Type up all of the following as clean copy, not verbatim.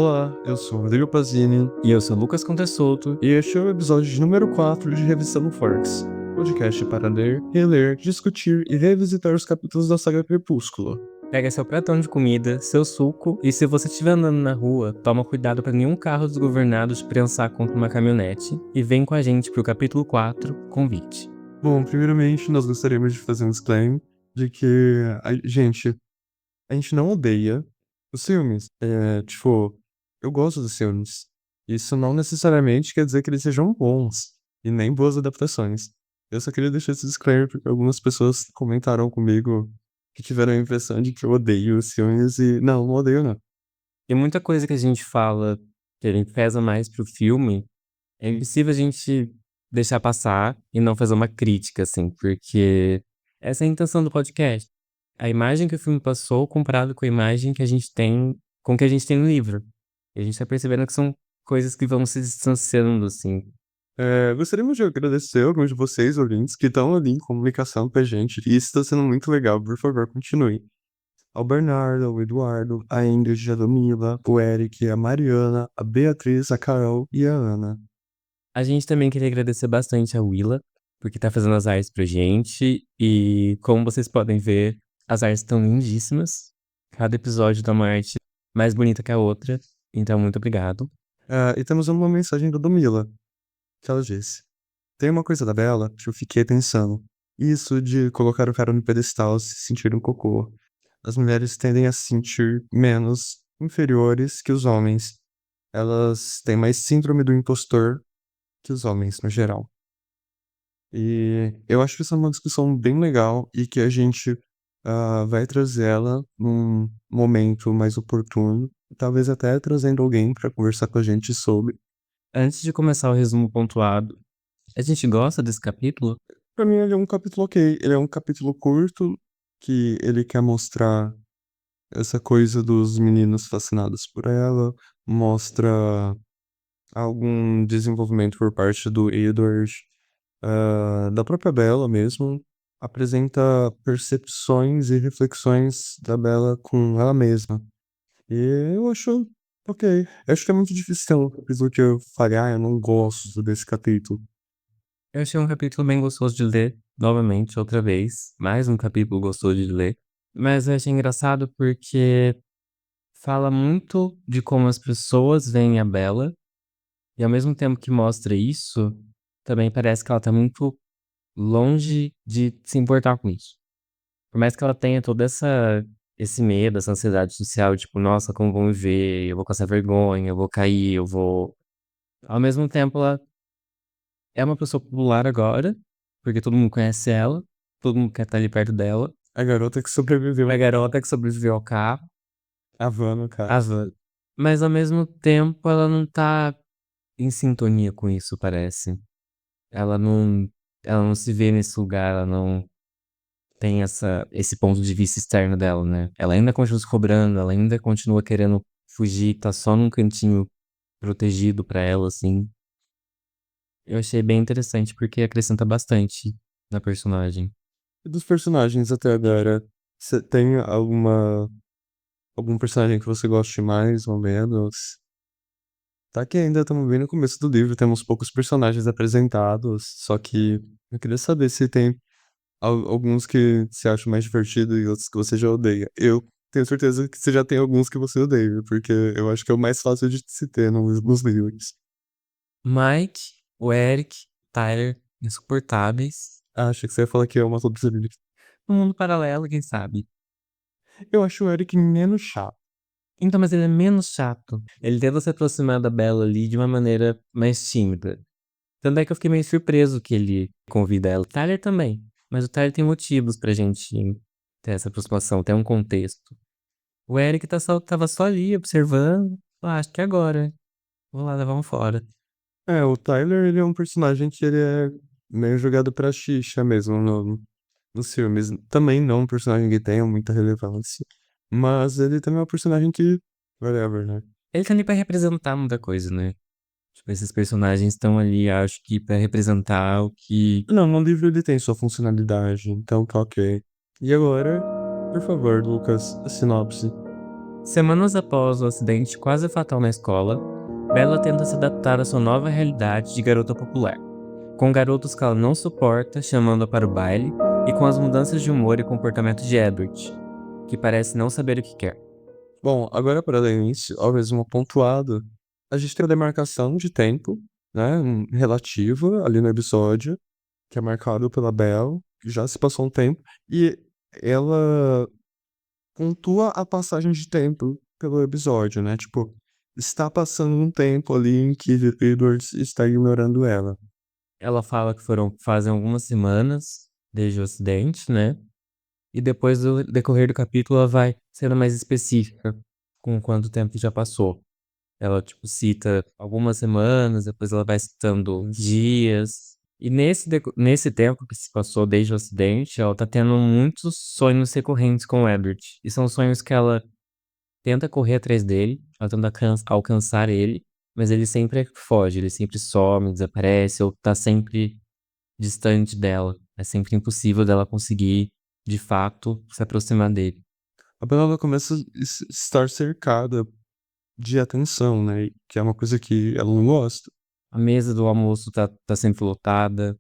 Olá, eu sou o Rodrigo Pazini E eu sou o Lucas Contesouto. e este é o episódio número 4 de Revisando Forks, podcast para ler, reler, discutir e revisitar os capítulos da saga Crepúsculo. Pega seu pratão de comida, seu suco, e se você estiver andando na rua, toma cuidado para nenhum carro desgovernado te prensar contra uma caminhonete e vem com a gente pro capítulo 4, Convite. Bom, primeiramente nós gostaríamos de fazer um disclaimer de que, a gente não odeia os filmes. Eu gosto dos filmes. Isso não necessariamente quer dizer que eles sejam bons e nem boas adaptações. Eu só queria deixar esse disclaimer porque algumas pessoas comentaram comigo que tiveram a impressão de que eu odeio os filmes e não odeio não. Tem muita coisa que a gente fala que a gente pesa mais pro filme, é impossível a gente deixar passar e não fazer uma crítica, assim, porque essa é a intenção do podcast. A imagem que o filme passou comparado com a imagem que a gente tem, com o que a gente tem no livro. E a gente tá percebendo que são coisas que vão se distanciando, assim. Gostaríamos de agradecer alguns de vocês, ouvintes, que estão ali em comunicação com a gente e isso está sendo muito legal. Por favor, continue. Ao Bernardo, ao Eduardo, a Ingrid, a Domila, o Eric, a Mariana, a Beatriz, a Carol e a Ana. A gente também queria agradecer bastante a Willa, porque tá fazendo as artes pra gente. E como vocês podem ver, as artes estão lindíssimas. Cada episódio dá uma arte mais bonita que a outra. Então, muito obrigado. E temos uma mensagem da Domila, que ela disse: Tem uma coisa da Bella que eu fiquei pensando. Isso de colocar o cara no pedestal se sentir um cocô. As mulheres tendem a se sentir menos inferiores que os homens. Elas têm mais síndrome do impostor que os homens, no geral. E eu acho que isso é uma discussão bem legal e que a gente vai trazer ela num momento mais oportuno, talvez até trazendo alguém para conversar com a gente sobre. Antes de começar o resumo pontuado, a gente gosta desse capítulo? Pra mim, ele é um capítulo ok. Ele é um capítulo curto que ele quer mostrar essa coisa dos meninos fascinados por ela, mostra algum desenvolvimento por parte do Edward, da própria Bella mesmo, apresenta percepções e reflexões da Bella com ela mesma. E eu acho ok. Eu acho que é muito difícil ter um capítulo que eu fale, eu não gosto desse capítulo. Eu achei um capítulo bem gostoso de ler, novamente, outra vez. Mais um capítulo gostoso de ler. Mas eu achei engraçado porque fala muito de como as pessoas veem a Bella. E ao mesmo tempo que mostra isso, também parece que ela tá muito longe de se importar com isso. Por mais que ela tenha todo esse medo, essa ansiedade social, tipo, nossa, como vão me ver? Eu vou passar vergonha, eu vou cair, eu vou. Ao mesmo tempo, ela é uma pessoa popular agora, porque todo mundo conhece ela, todo mundo quer estar ali perto dela. A garota que sobreviveu A garota que sobreviveu ao carro, a van, no a caso. van. Mas ao mesmo tempo, ela não tá em sintonia com isso, parece. Ela não, ela não se vê nesse lugar, ela não tem esse ponto de vista externo dela, né? Ela ainda continua se cobrando, ela ainda continua querendo fugir, tá só num cantinho protegido pra ela, assim. Eu achei bem interessante porque acrescenta bastante na personagem. E dos personagens até agora, você tem algum personagem que você goste mais ou menos? Tá que ainda estamos bem no começo do livro, temos poucos personagens apresentados, só que eu queria saber se tem alguns que você acha mais divertido e outros que você já odeia. Eu tenho certeza que você já tem alguns que você odeia, porque eu acho que é o mais fácil de se ter nos livros. Mike, o Eric, Tyler, insuportáveis. Achei que você ia falar que é uma todos eles. Um mundo paralelo, quem sabe? Eu acho o Eric menos chato. Então, mas ele é menos chato. Ele tenta se aproximar da Bella ali de uma maneira mais tímida. Tanto é que eu fiquei meio surpreso que ele convida ela. Tyler também. Mas o Tyler tem motivos pra gente ter essa aproximação, tem um contexto. O Eric tava só ali observando. Acho que agora. Vou lá levar um fora. O Tyler, ele é um personagem que ele é meio jogado pra xixa mesmo nos filmes. Também não é um personagem que tenha muita relevância, mas ele também é um personagem que, whatever, né? Ele tá ali pra representar muita coisa, né? Tipo, esses personagens estão ali, acho que pra representar o que. Não, no livro ele tem sua funcionalidade, então tá ok. E agora, por favor, Lucas, a sinopse. Semanas após o acidente quase fatal na escola, Bella tenta se adaptar à sua nova realidade de garota popular, com garotos que ela não suporta chamando-a para o baile e com as mudanças de humor e comportamento de Edward, que parece não saber o que quer. Bom, agora para dar início ao resumo pontuado, a gente tem a demarcação de tempo, né, relativa ali no episódio, que é marcado pela Belle, que já se passou um tempo, e ela pontua a passagem de tempo pelo episódio, né? Tipo, está passando um tempo ali em que Edward está ignorando ela. Ela fala que fazem algumas semanas desde o acidente, né? E depois do decorrer do capítulo ela vai sendo mais específica com quanto tempo já passou. Ela, tipo, cita algumas semanas, depois ela vai citando dias. E nesse tempo que se passou desde o acidente, ela tá tendo muitos sonhos recorrentes com o Edward. E são sonhos que ela tenta correr atrás dele, ela tenta alcançar ele, mas ele sempre foge, ele sempre some, desaparece, ou tá sempre distante dela. É sempre impossível dela conseguir, de fato, se aproximar dele. A Bella ela começa a estar cercada de atenção, né? Que é uma coisa que ela não gosta. A mesa do almoço tá sempre lotada.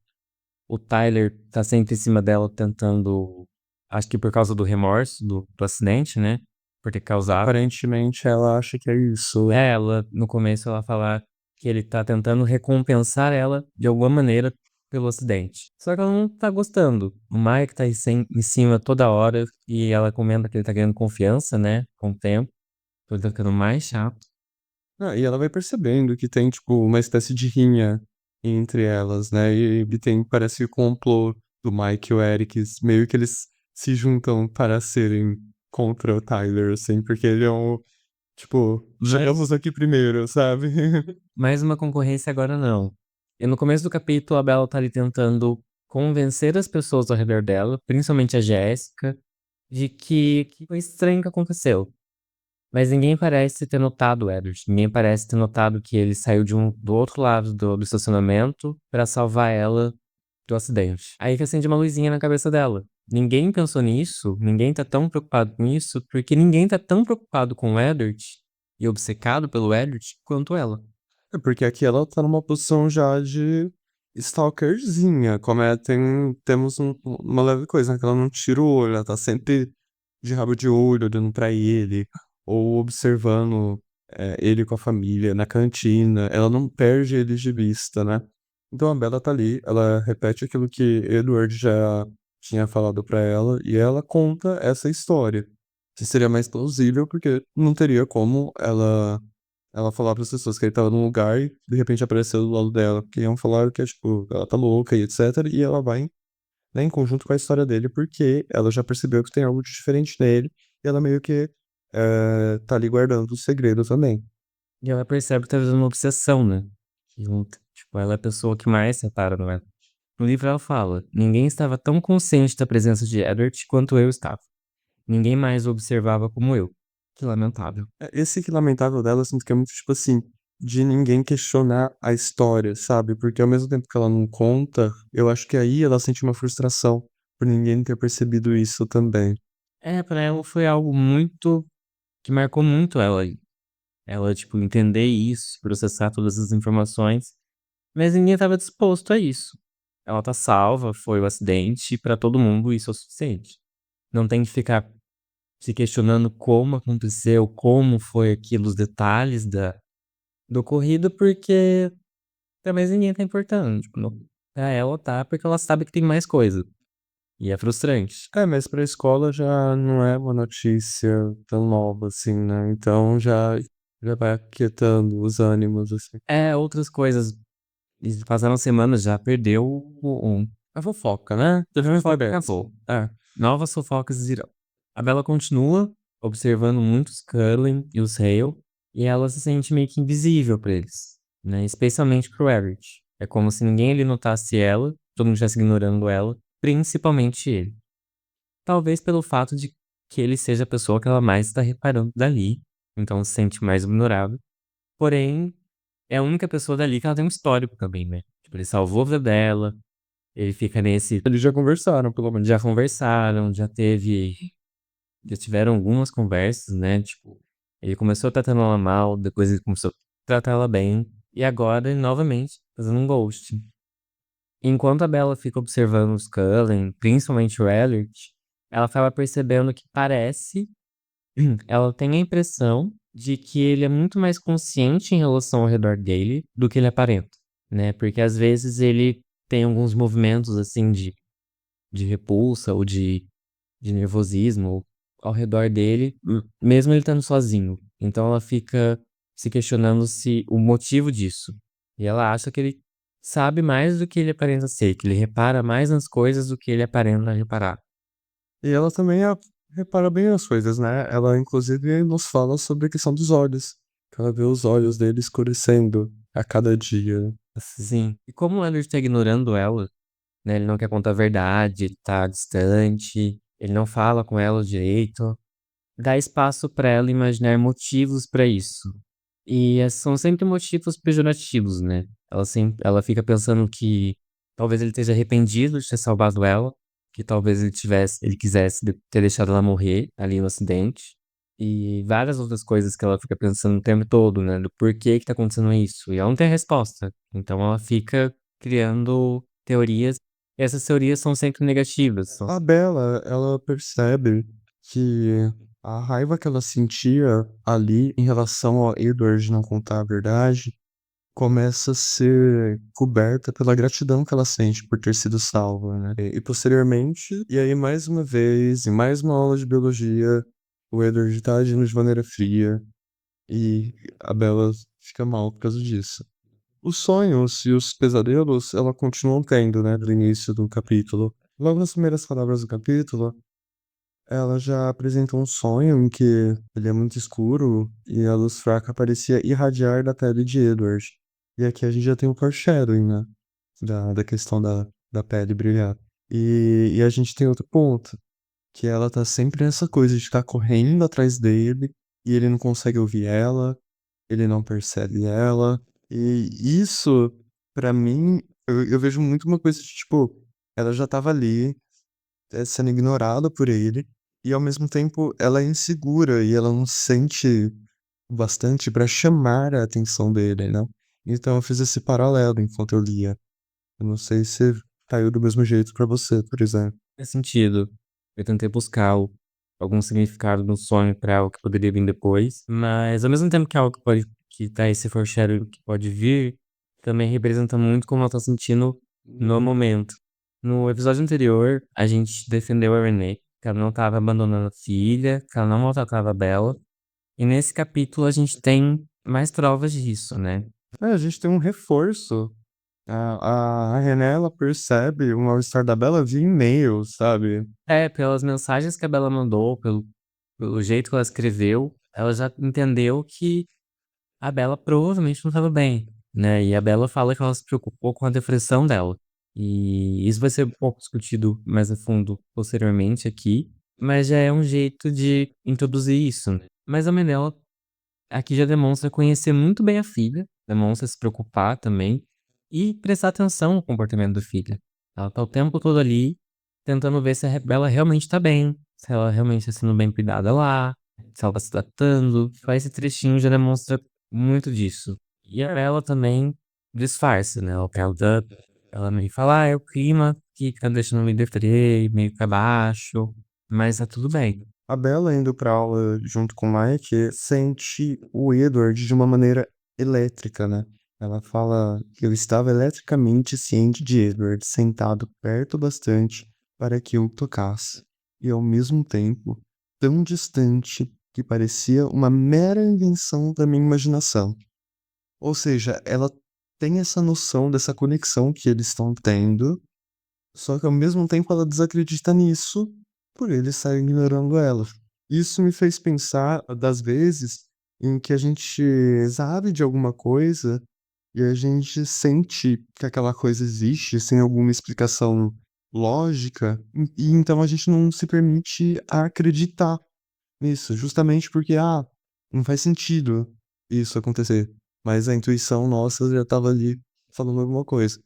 O Tyler tá sempre em cima dela tentando. Acho que por causa do remorso do acidente, né? Por ter causado. Aparentemente ela acha que é isso. Ela, no começo, ela fala que ele tá tentando recompensar ela de alguma maneira pelo acidente. Só que ela não tá gostando. O Mike tá em cima toda hora e ela comenta que ele tá ganhando confiança, né? Com o tempo. Ele tá ficando mais chato. Ah, e ela vai percebendo que tem, tipo, uma espécie de rinha entre elas, né? E tem, parece que o complô do Mike e o Eric, meio que eles se juntam para serem contra o Tyler, assim, porque ele é um, tipo, vamos aqui primeiro, sabe? Mais uma concorrência agora não. E no começo do capítulo, a Bella tá ali tentando convencer as pessoas ao redor dela, principalmente a Jéssica, de que foi estranho o que aconteceu. Mas ninguém parece ter notado o Edward. Ninguém parece ter notado que ele saiu do outro lado do estacionamento pra salvar ela do acidente. Aí que acende uma luzinha na cabeça dela. Ninguém pensou nisso, ninguém tá tão preocupado com isso, porque ninguém tá tão preocupado com o Edward e obcecado pelo Edward quanto ela. É porque aqui ela tá numa posição já de stalkerzinha, temos uma leve coisa, né? Que ela não tira o olho, ela tá sempre de rabo de olho, olhando pra ele, ou observando ele com a família na cantina, ela não perde ele de vista, né? Então a Bella tá ali, ela repete aquilo que Edward já tinha falado pra ela, e ela conta essa história. Que seria mais plausível, porque não teria como ela falar para as pessoas que ele estava num lugar e de repente apareceu do lado dela, porque iam falar que é, tipo, ela tá louca e etc. E ela vai, né, em conjunto com a história dele, porque ela já percebeu que tem algo de diferente nele e ela meio que tá ali guardando o segredo também. E ela percebe que tá vivendo uma obsessão, né? Tipo, ela é a pessoa que mais separa, não é? No livro ela fala: ninguém estava tão consciente da presença de Edward quanto eu estava. Ninguém mais o observava como eu. Que lamentável. Esse que lamentável dela, eu sinto que é muito, tipo assim, de ninguém questionar a história, sabe? Porque ao mesmo tempo que ela não conta, eu acho que aí ela sente uma frustração por ninguém ter percebido isso também. É, pra ela foi algo muito que marcou muito ela. Ela, tipo, entender isso, processar todas as informações, mas ninguém estava disposto a isso. Ela tá salva, foi o acidente, e pra todo mundo isso é o suficiente. Não tem que ficar se questionando como aconteceu, como foi aquilo, os detalhes do ocorrido, porque também ninguém tá importando. Tipo, pra ela tá, porque ela sabe que tem mais coisa. E é frustrante. É, mas pra escola já não é uma notícia tão nova assim, né? Então já vai aquietando os ânimos, assim. É, outras coisas. E passaram semanas, já perdeu a fofoca, né? Já foi acabou. É. Novas fofocas irão. A Bella continua observando muito os Cullen e os Hale, e ela se sente meio que invisível pra eles, né? Especialmente pro Everett. É como se ninguém ali notasse ela, todo mundo estivesse ignorando ela, principalmente ele. Talvez pelo fato de que ele seja a pessoa que ela mais está reparando dali, então se sente mais ignorado. Porém, é a única pessoa dali que ela tem um histórico também, né? Tipo, ele salvou a vida dela, ele fica nesse. Eles já conversaram, pelo menos. Já conversaram, já tiveram algumas conversas, né? Tipo. Ele começou tratando ela mal, depois ele começou a tratar ela bem, e agora ele novamente fazendo um ghosting. Enquanto a Bella fica observando os Cullen, principalmente o Elliot, ela acaba percebendo que parece ela tem a impressão de que ele é muito mais consciente em relação ao redor dele do que ele aparenta, né, porque às vezes ele tem alguns movimentos, assim, de repulsa ou de nervosismo ao redor dele, mesmo ele estando sozinho. Então ela fica se questionando se o motivo disso. E ela acha que ele sabe mais do que ele aparenta ser, que ele repara mais nas coisas do que ele aparenta reparar. E ela também repara bem as coisas, né? Ela, inclusive, nos fala sobre a questão dos olhos. Que ela vê os olhos dele escurecendo a cada dia. Sim. E como o Elliot tá ignorando ela, né, ele não quer contar a verdade, ele tá distante, ele não fala com ela direito, dá espaço pra ela imaginar motivos pra isso. E são sempre motivos pejorativos, né. Ela fica pensando que talvez ele esteja arrependido de ter salvado ela, que talvez ele quisesse ter deixado ela morrer ali no acidente, e várias outras coisas que ela fica pensando o tempo todo, né, do porquê que tá acontecendo isso, e ela não tem resposta. Então ela fica criando teorias, e essas teorias são sempre negativas, são A Bella, ela percebe que a raiva que ela sentia ali em relação ao Edward não contar a verdade começa a ser coberta pela gratidão que ela sente por ter sido salva, né? E posteriormente, e aí mais uma vez, em mais uma aula de biologia, o Edward tá agindo de maneira fria e a Bella fica mal por causa disso. Os sonhos e os pesadelos, ela continuam tendo, né, do início do capítulo. Logo nas primeiras palavras do capítulo, ela já apresenta um sonho em que ele é muito escuro e a luz fraca parecia irradiar da pele de Edward. E aqui a gente já tem o foreshadowing, né? Da questão da pele brilhar. E a gente tem outro ponto, que ela tá sempre nessa coisa de ficar correndo atrás dele e ele não consegue ouvir ela, ele não percebe ela. E isso, pra mim, eu vejo muito uma coisa de tipo, ela já tava ali, sendo ignorada por ele, e ao mesmo tempo ela é insegura e ela não se sente bastante pra chamar a atenção dele, né. Então eu fiz esse paralelo enquanto eu lia. Eu não sei se caiu do mesmo jeito pra você, por exemplo. faz sentido. Eu tentei buscar algum significado no sonho pra algo que poderia vir depois, mas ao mesmo tempo que é algo que tá esse foreshadowing que pode vir, também representa muito como ela tá sentindo no momento. No episódio anterior, a gente defendeu a Renée, que ela não estava abandonando a filha, que ela não maltratava a Bella, e nesse capítulo a gente tem mais provas disso, né. É, a gente tem um reforço. A René, ela percebe o mal-estar da Bella via e-mail, sabe. É, pelas mensagens que a Bella mandou, pelo jeito que ela escreveu, ela já entendeu que a Bella provavelmente não estava bem, né, e a Bella fala que ela se preocupou com a depressão dela. E isso vai ser um pouco discutido mais a fundo posteriormente aqui, mas já é um jeito de introduzir isso, né. Mas a mãe dela aqui já demonstra conhecer muito bem a filha, demonstra se preocupar também e prestar atenção no comportamento da filha. Ela tá o tempo todo ali, tentando ver se a Bella realmente tá bem, se ela realmente tá sendo bem cuidada lá, se ela tá se tratando. Só esse trechinho já demonstra muito disso. E a Bella também disfarça, né? Ela meio fala, é o clima que tá deixando meio deprê, meio pra baixo, mas tá tudo bem. A Bella indo pra aula junto com o Mike sente o Edward de uma maneira elétrica, né. Ela fala que eu estava eletricamente ciente de Edward sentado perto bastante para que eu o tocasse, e ao mesmo tempo tão distante que parecia uma mera invenção da minha imaginação. Ou seja, ela tem essa noção dessa conexão que eles estão tendo, só que ao mesmo tempo ela desacredita nisso, por ele estar ignorando ela. Isso me fez pensar das vezes em que a gente sabe de alguma coisa e a gente sente que aquela coisa existe sem alguma explicação lógica, e então a gente não se permite acreditar nisso, justamente porque, não faz sentido isso acontecer, mas a intuição nossa já estava ali falando alguma coisa.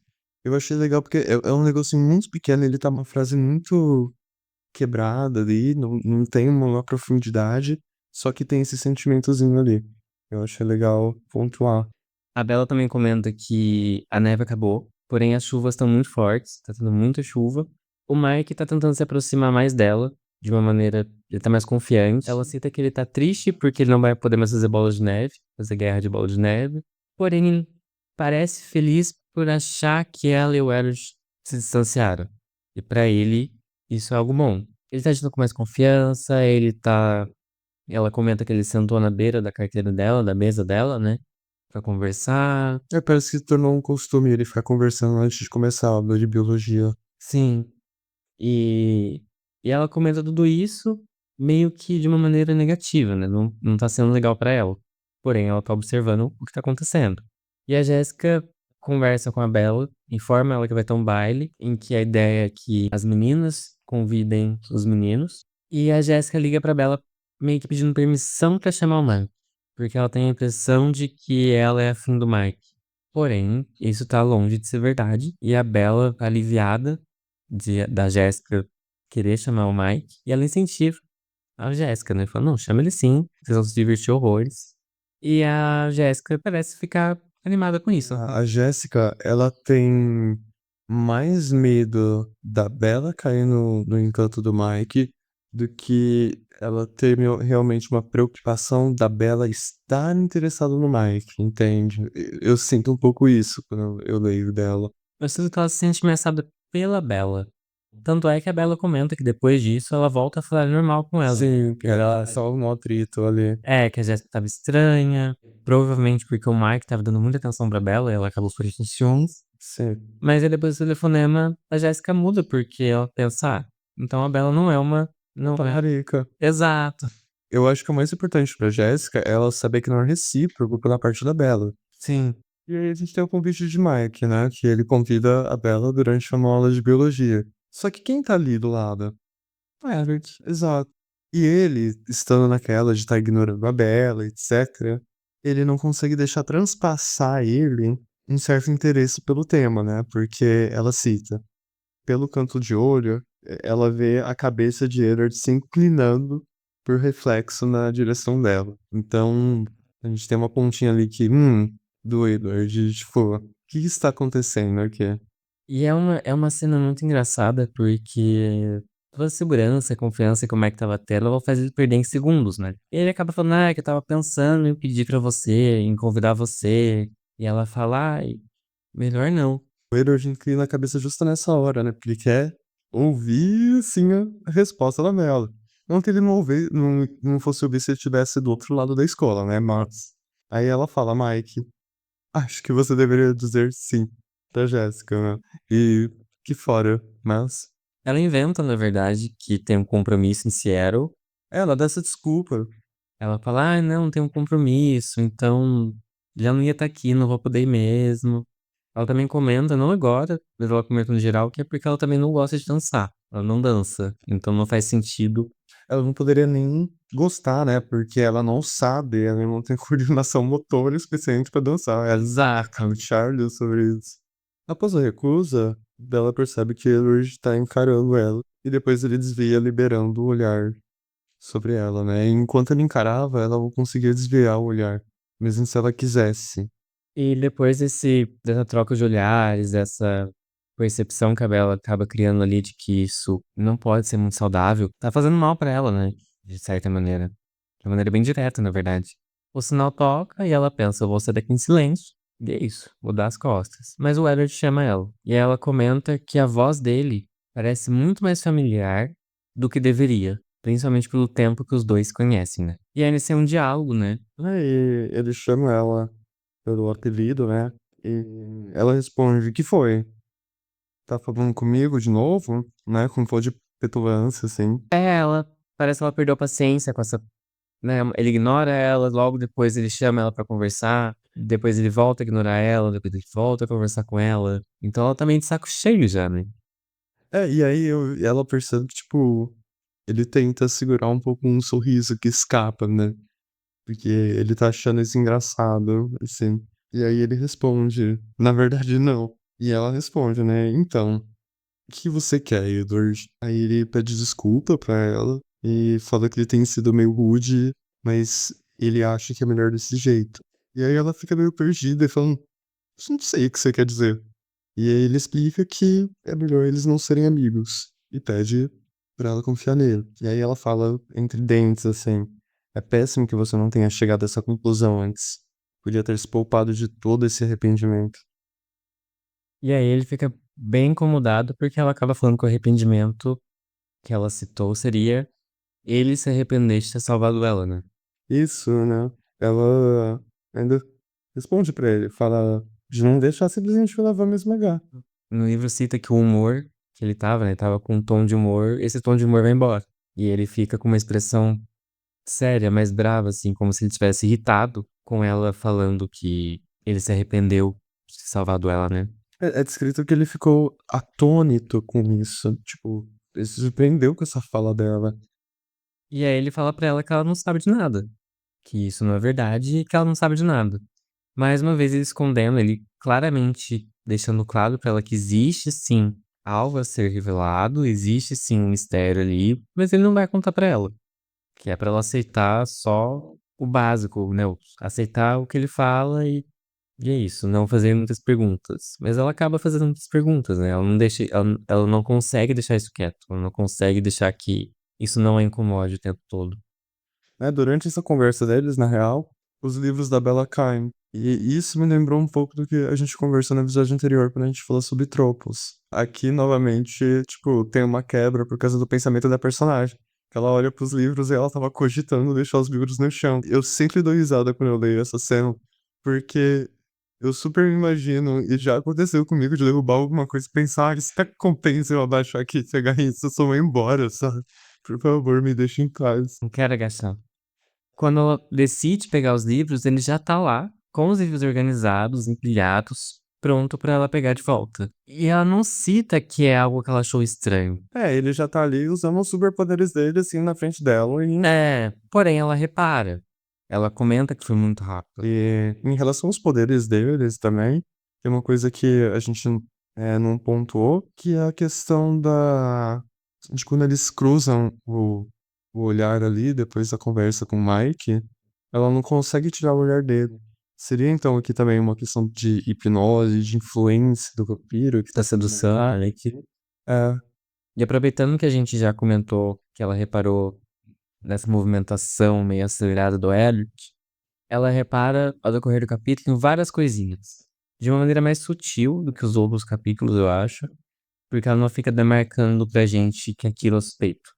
Eu achei legal porque é um negocinho muito pequeno, ele tá uma frase muito quebrada ali, não tem uma profundidade, só que tem esse sentimentozinho ali. Eu achei legal pontuar. A Bella também comenta que a neve acabou, porém as chuvas estão muito fortes, tá tendo muita chuva. O Mike tá tentando se aproximar mais dela, de uma maneira, ele tá mais confiante. Ela cita que ele tá triste porque ele não vai poder mais fazer bola de neve, fazer guerra de bola de neve. Porém, ele parece feliz por achar que ela e o Edward se distanciaram. E pra ele, isso é algo bom. Ele tá agindo com mais confiança, ela comenta que ele sentou na beira da carteira dela, da mesa dela, né? Pra conversar. É, parece que se tornou um costume ele ficar conversando antes de começar a aula de biologia. Sim. E, e ela comenta tudo isso meio que de uma maneira negativa, né? Não tá sendo legal pra ela. Porém, ela tá observando o que tá acontecendo. E a Jéssica conversa com a Bella, informa ela que vai ter um baile, em que a ideia é que as meninas convidem os meninos. E a Jéssica liga pra Bella meio que pedindo permissão pra chamar o Mike. Porque ela tem a impressão de que ela é afim do Mike. Porém, isso tá longe de ser verdade. E a Bella, aliviada da Jéssica querer chamar o Mike, e ela incentiva a Jéssica, né? Fala, não, chama ele sim, vocês vão se divertir horrores. E a Jéssica parece ficar animada com isso. A Jéssica, ela tem mais medo da Bella cair no encanto do Mike do que ela ter realmente uma preocupação da Bella estar interessada no Mike, entende? Eu sinto um pouco isso quando eu leio dela. Eu sinto que ela se sente ameaçada pela Bella. Tanto é que a Bella comenta que depois disso ela volta a falar normal com ela. Sim, era só um atrito ali. É, que a Jéssica tava estranha, provavelmente porque o Mike tava dando muita atenção pra Bella e ela acabou por ciúmes. Sim. Mas aí depois do telefonema, a Jéssica muda, porque ela pensa, então a Bella não é uma. Não é. Talarica. Exato. Eu acho que o mais importante pra Jéssica é ela saber que não é recíproco pela parte da Bella. Sim. E aí a gente tem o convite de Mike, né? Que ele convida a Bella durante uma aula de biologia. Só que quem tá ali do lado? O Everett, exato. E ele, estando naquela de estar ignorando a Bella, etc., ele não consegue deixar transpassar ele um certo interesse pelo tema, né? Porque ela cita, pelo canto de olho, ela vê a cabeça de Edward se inclinando por reflexo na direção dela. Então, a gente tem uma pontinha ali que, do Edward, tipo, o que está acontecendo aqui? E é uma cena muito engraçada, porque toda a segurança, a confiança que o Mike tava tendo, ela faz ele perder em segundos, né? E ele acaba falando, que eu tava pensando em pedir pra você, em convidar você. E ela fala, ai, melhor não. O Edward inclina a cabeça justo nessa hora, né? Porque ele quer ouvir, sim, a resposta da Bella. Não que ele não fosse ouvir se ele estivesse do outro lado da escola, né? Mas. Aí ela fala, Mike, acho que você deveria dizer sim pra Jéssica, né? E que fora, mas. Ela inventa, na verdade, que tem um compromisso em Seattle. Ela dá essa desculpa. Ela fala, não, tem um compromisso, então já não ia estar aqui, não vou poder ir mesmo. Ela também comenta, não agora, mas ela comenta no geral, que é porque ela também não gosta de dançar. Ela não dança, então não faz sentido. Ela não poderia nem gostar, né? Porque ela não sabe, ela não tem coordenação motora suficiente pra dançar. Ela Exato. o Charlie sobre isso. Após a recusa, Bella percebe que Edward está encarando ela, e depois ele desvia, liberando o olhar sobre ela, né? E enquanto ele encarava, ela não conseguia desviar o olhar, mesmo se ela quisesse. E depois dessa troca de olhares, dessa percepção que a Bella acaba criando ali de que isso não pode ser muito saudável, tá fazendo mal pra ela, né? De certa maneira. De maneira bem direta, na verdade. O sinal toca e ela pensa, eu vou sair daqui em silêncio. E é isso, vou dar as costas. Mas o Edward chama ela. E ela comenta que a voz dele parece muito mais familiar do que deveria. Principalmente pelo tempo que os dois se conhecem, né? E aí nesse é um diálogo, né? Aí ele chama ela pelo apelido, né? E ela responde: "O que foi? Tá falando comigo de novo?" Né? Com tom de petulância, assim. Ela parece que ela perdeu a paciência com essa, né? Ele ignora ela, logo depois ele chama ela pra conversar, depois ele volta a ignorar ela, depois ele volta a conversar com ela. Então ela tá meio de saco cheio já, né? É, e aí ela percebe que, tipo, ele tenta segurar um pouco um sorriso que escapa, né? Porque ele tá achando isso engraçado, assim. E aí ele responde: "Na verdade, não." E ela responde, né: "Então, o que você quer, Edward?" Aí ele pede desculpa pra ela e fala que ele tem sido meio rude mas ele acha que é melhor desse jeito. E aí ela fica meio perdida e falando: "Não sei o que você quer dizer". E aí ele explica que é melhor eles não serem amigos e pede pra ela confiar nele. E aí ela fala entre dentes, assim: "É péssimo que você não tenha chegado a essa conclusão antes. Podia ter se poupado de todo esse arrependimento". E aí ele fica bem incomodado, porque ela acaba falando que o arrependimento que ela citou seria ele se arrepender de ter salvado ela, né. Isso, né. Ela ainda responde pra ele, fala de não deixar simplesmente o Lavan me esmagar. No livro cita que o humor que ele estava, né, estava com um tom de humor, esse tom de humor vai embora. E ele fica com uma expressão séria, mais brava, assim, como se ele tivesse irritado com ela falando que ele se arrependeu de ter salvado ela, né. É descrito que ele ficou atônito com isso, tipo, ele se surpreendeu com essa fala dela. E aí ele fala pra ela que ela não sabe de nada, que isso não é verdade e que ela não sabe de nada. Mais uma vez ele escondendo, ele claramente deixando claro pra ela que existe sim algo a ser revelado, existe sim um mistério ali, mas ele não vai contar pra ela, que é pra ela aceitar só o básico, né, aceitar o que ele fala e é isso, não fazer muitas perguntas. Mas ela acaba fazendo muitas perguntas, né, ela não consegue deixar isso quieto, ela não consegue deixar que isso não a incomode o tempo todo. Né, durante essa conversa deles, na real, os livros da Bella caem. E isso me lembrou um pouco do que a gente conversou no episódio anterior, quando a gente falou sobre tropos. Aqui, novamente, tipo, tem uma quebra por causa do pensamento da personagem. Que ela olha pros livros e ela tava cogitando deixar os livros no chão. Eu sempre dou risada quando eu leio essa cena, porque eu super me imagino, e já aconteceu comigo, de derrubar alguma coisa e pensar: "Ah, será que compensa eu abaixar aqui e pegar isso? Eu só vou embora, sabe? Por favor, me deixa em paz". Não quero agachar. Quando ela decide pegar os livros, ele já tá lá, com os livros organizados, empilhados, pronto pra ela pegar de volta. E ela não cita que é algo que ela achou estranho. É, ele já tá ali usando os superpoderes dele, assim, na frente dela É, porém ela repara. Ela comenta que foi muito rápido. e em relação aos poderes deles também, tem uma coisa que a gente, não pontuou, que é a questão de quando eles cruzam o olhar ali, depois da conversa com o Mike, ela não consegue tirar o olhar dele. Seria então aqui também uma questão de hipnose, de influência do vampiro que Da tá sendo sedução, né, que é, e aproveitando que a gente já comentou que ela reparou nessa movimentação meio acelerada do Elliot, ela repara, ao decorrer do capítulo, em várias coisinhas. De uma maneira mais sutil do que os outros capítulos, eu acho, porque ela não fica demarcando pra gente que aquilo é suspeito.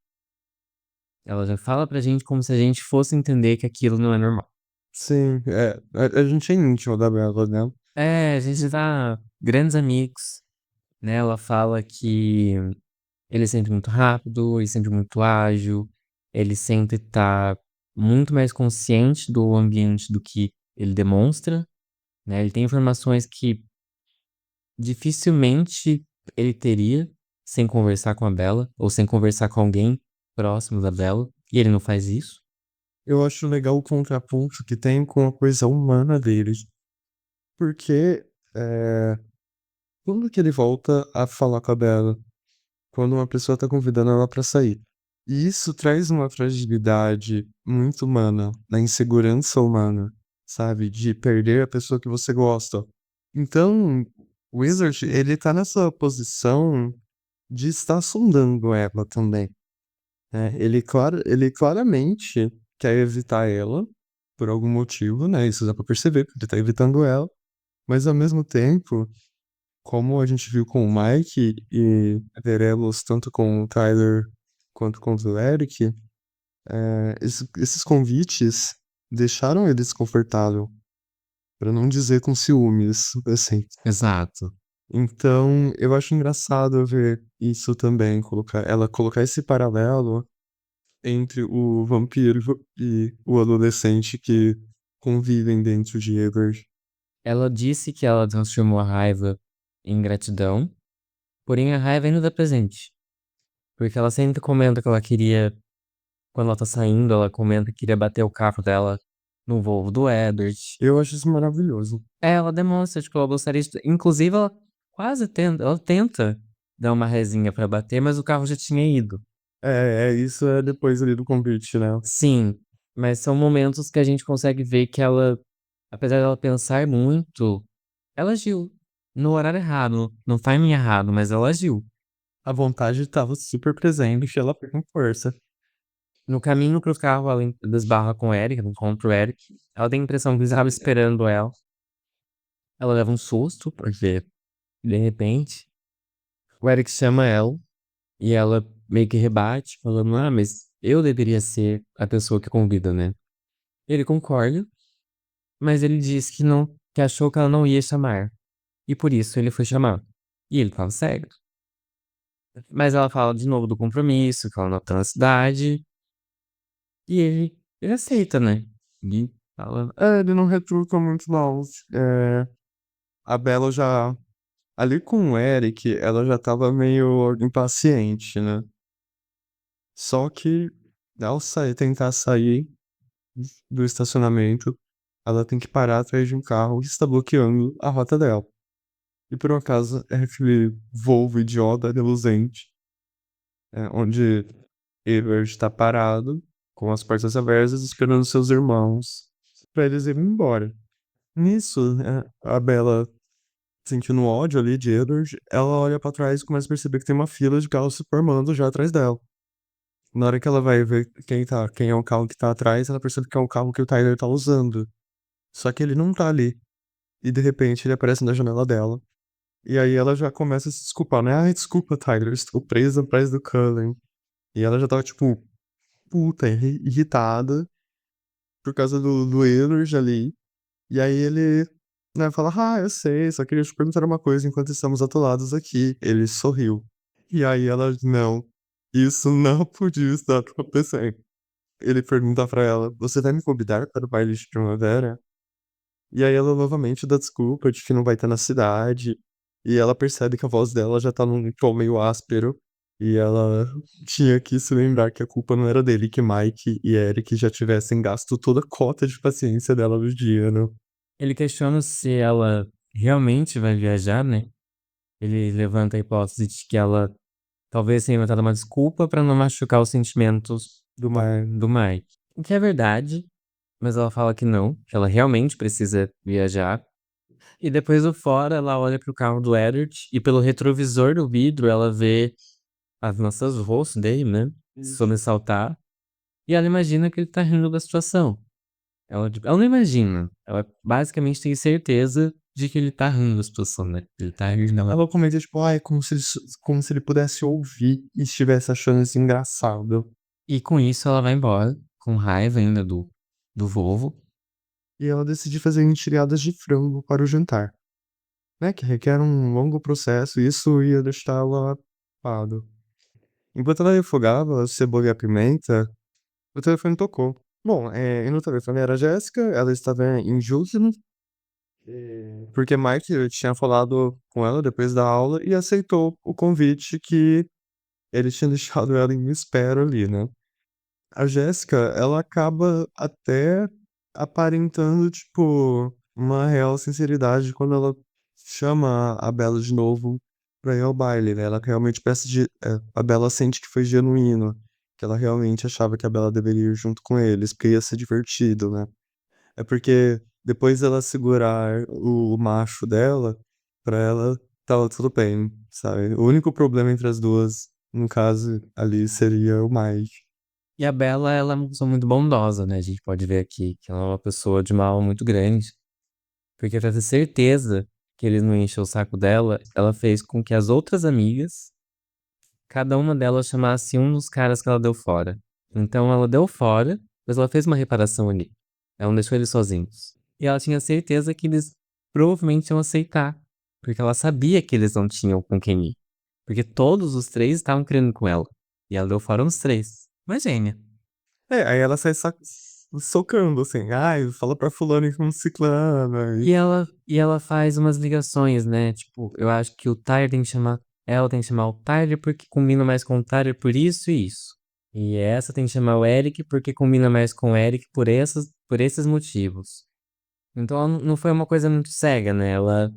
Ela já fala pra gente como se a gente fosse entender que aquilo não é normal. sim, a gente é íntimo da Bella, né. É, a gente tá grandes amigos, né? Ela fala que ele é sempre muito rápido, ele é sempre muito ágil, ele sempre tá muito mais consciente do ambiente do que ele demonstra, né? Ele tem informações que dificilmente ele teria sem conversar com a Bella, ou sem conversar com alguém próximo da Bella, e ele não faz isso. Eu acho legal o contraponto que tem com a coisa humana deles, porque, eh, quando que ele volta a falar com a Bella? Quando uma pessoa tá convidando ela pra sair. E isso traz uma fragilidade muito humana, na insegurança humana, sabe, de perder a pessoa que você gosta. Então, o Wizard, ele tá nessa posição de estar sondando ela também. Ele claramente quer evitar ela, por algum motivo, né, isso dá pra perceber que ele tá evitando ela, mas ao mesmo tempo, como a gente viu com o Mike e veremos tanto com o Tyler quanto com o Eric, esses convites deixaram ele desconfortável, pra não dizer com ciúmes, assim. Exato. Então, eu acho engraçado ver isso também, colocar esse paralelo entre o vampiro e o adolescente que convivem dentro de Ever. Ela disse que ela transformou a raiva em gratidão, porém a raiva ainda tá presente. Porque ela sempre comenta que ela queria, quando ela tá saindo, ela comenta que queria bater o carro dela no Volvo do Edward. Eu acho isso maravilhoso. É, ela demonstra, tipo, ela gostaria de. Inclusive, ela tenta dar uma rezinha pra bater, mas o carro já tinha ido. Isso é depois ali do convite, né. Sim. Mas são momentos que a gente consegue ver que ela, apesar dela pensar muito, ela agiu no horário errado, no timing errado, mas ela agiu. A vontade estava super presente e ela foi com força. No caminho pro carro, ela desbarra com o Eric, encontra o Eric. Ela tem a impressão que ele estava esperando ela. Ela leva um susto, porque, de repente, o Eric chama ela e ela meio que rebate, falando: Ah, mas eu deveria ser a pessoa que convida, né? Ele concorda, mas ele diz que não, que achou que ela não ia chamar. E por isso ele foi chamar. E ele tava certo. Mas ela fala de novo do compromisso, que ela não tá na cidade. E ele aceita, né? E fala, Ele não retruca muito não. A Bella já ali com o Eric, ela já estava meio impaciente, né. Só que ao tentar sair do estacionamento, ela tem que parar atrás de um carro que está bloqueando a rota dela. E por um acaso é aquele Volvo idiota reluzente, onde Edward está parado, com as portas abertas, esperando seus irmãos para eles irem embora. Nisso, a Bella, sentindo ódio ali de Edward, ela olha pra trás e começa a perceber que tem uma fila de carros se formando já atrás dela. Na hora que ela vai ver quem é o carro que tá atrás, ela percebe que é o carro que o Tyler tá usando. Só que ele não tá ali. E de repente ele aparece na janela dela. E aí ela já começa a se desculpar, né? Ai, desculpa, Tyler, eu estou presa atrás do Cullen. E ela já tava, tipo, puta, irritada por causa do Edward ali. E aí ele, né, fala: Ah, eu sei, só queria te perguntar uma coisa enquanto estamos atolados aqui. Ele sorriu. E aí ela: Não, isso não podia estar acontecendo. Ele pergunta pra ela: Você vai me convidar para o baile de primavera? E aí ela novamente dá desculpa de que não vai estar na cidade. E ela percebe que a voz dela já tá num tom meio áspero. E ela tinha que se lembrar que a culpa não era dele, que Mike e Eric já tivessem gasto toda a cota de paciência dela no dia, né? ele questiona se ela realmente vai viajar, né? Ele levanta a hipótese de que ela talvez tenha inventado uma desculpa pra não machucar os sentimentos Do Mike. do Mike. O que é verdade, mas ela fala que não, que ela realmente precisa viajar. E depois do fora, ela olha pro carro do Edward e pelo retrovisor do vidro ela vê as maçãs do rosto dele, né? Sobressaltar. E ela imagina que ele tá rindo da situação. Ela, tipo, ela não imagina, ela basicamente tem certeza de que ele tá rindo da situação, né? Ele tá rindo, ela. Ela comenta, tipo, ai, como se ele pudesse ouvir e estivesse achando isso engraçado. E com isso ela vai embora, com raiva ainda do Volvo. E ela decide fazer entilhadas de frango para o jantar, né? Que requer um longo processo, e isso ia deixá-la ocupado. Enquanto ela refogava a cebola e a pimenta, o telefone tocou. Bom, e no telefone era a Jéssica, ela estava em Houston, porque Mike tinha falado com ela depois da aula e aceitou o convite que ele tinha deixado ela em espera ali, né? A Jéssica, ela acaba até aparentando, tipo, uma real sinceridade quando ela chama a Bella de novo pra ir ao baile, né? Ela realmente a Bella sente que foi genuíno, que ela realmente achava que a Bella deveria ir junto com eles, porque ia ser divertido, né? É porque depois dela segurar o macho dela, pra ela tava tudo bem, sabe? O único problema entre as duas, no caso ali, seria o Mike. E a Bella, ela é uma pessoa muito bondosa, né? A gente pode ver aqui que ela é uma pessoa de uma alma muito grande. Porque pra ter certeza que eles não enchem o saco dela, ela fez com que as outras amigas, cada uma delas chamasse um dos caras que ela deu fora. Então ela deu fora, mas ela fez uma reparação ali. Ela não deixou eles sozinhos. E ela tinha certeza que eles provavelmente iam aceitar. Porque ela sabia que eles não tinham com quem ir. Porque todos os três estavam querendo com ela. E ela deu fora uns três. Uma gênia. Aí ela sai socando, assim, ai, fala pra fulano e com ciclana. E ela faz umas ligações, né? Tipo, eu acho que o Tyler tem que chamar. Ela tem que chamar o Tyler porque combina mais com o Tyler por isso e isso. E essa tem que chamar o Eric porque combina mais com o Eric por esses motivos. Então ela não foi uma coisa muito cega, né? Ela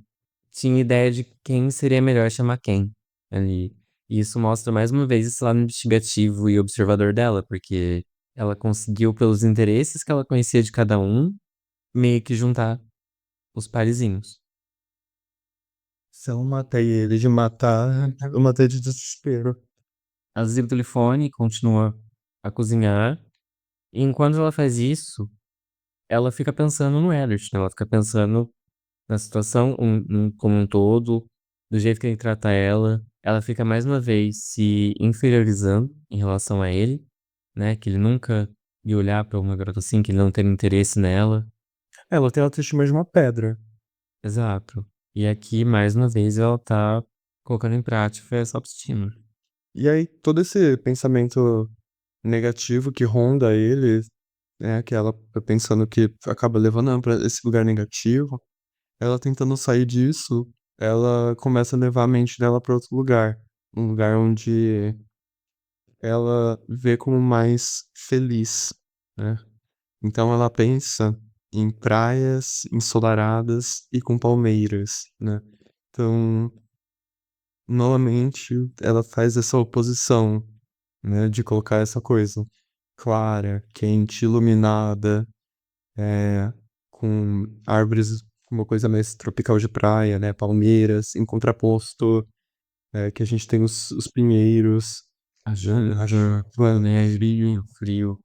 tinha ideia de quem seria melhor chamar quem ali. E isso mostra mais uma vez esse lado investigativo e observador dela, porque ela conseguiu, pelos interesses que ela conhecia de cada um, meio que juntar os parezinhos. Se eu matei ele de matar, eu matei de desespero. Ela desliga o telefone e continua a cozinhar. E enquanto ela faz isso, ela fica pensando no Eldritch, né, ela fica pensando na situação como um todo, do jeito que ele trata ela. Ela fica mais uma vez se inferiorizando em relação a ele, né, que ele nunca ia olhar pra uma garota assim, que ele não tem interesse nela. Ela tem a autoestima de uma pedra. Exato. E aqui, mais uma vez, ela tá colocando em prática essa autoestima. E aí, todo esse pensamento negativo que ronda ele, né, que ela tá pensando que acaba levando ela pra esse lugar negativo, ela tentando sair disso, ela começa a levar a mente dela pra outro lugar. Um lugar onde ela vê como mais feliz, né. Então ela pensa em praias ensolaradas e com palmeiras, né. Então, novamente, ela faz essa oposição, né, de colocar essa coisa clara, quente, iluminada, com árvores, uma coisa mais tropical de praia, né, palmeiras, em contraposto, que a gente tem os pinheiros. Neve, frio.